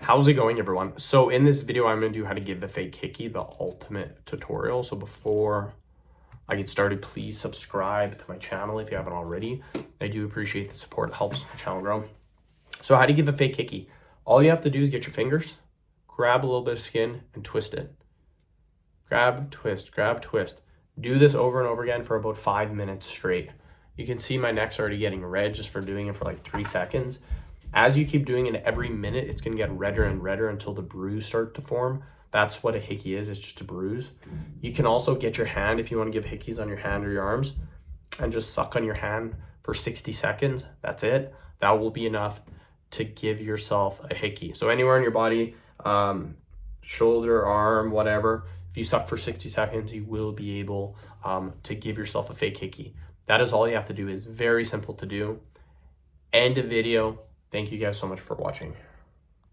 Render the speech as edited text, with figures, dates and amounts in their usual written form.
How's it going, everyone? So in this video, I'm going to do how to give the fake hickey, the ultimate tutorial. So before I get started, please subscribe to my channel if you haven't already. I do appreciate the support. It helps my channel grow. So how to give a fake hickey. All you have to do is get your fingers, grab a little bit of skin and twist it. Grab, twist, grab, twist. Do this over and over again for about 5 minutes straight. You can see my neck's already getting red just for doing it for like 3 seconds. As you keep doing it every minute, it's going to get redder and redder until the bruise start to form. That's what a hickey is. It's just a bruise. You can also get your hand if you want to give hickeys on your hand or your arms and just suck on your hand for 60 seconds. That's it. That will be enough to give yourself a hickey. So anywhere in your body, shoulder, arm, whatever, if you suck for 60 seconds, you will be able to give yourself a fake hickey. That is all you have to do. It's very simple to do. End of video. Thank you guys so much for watching.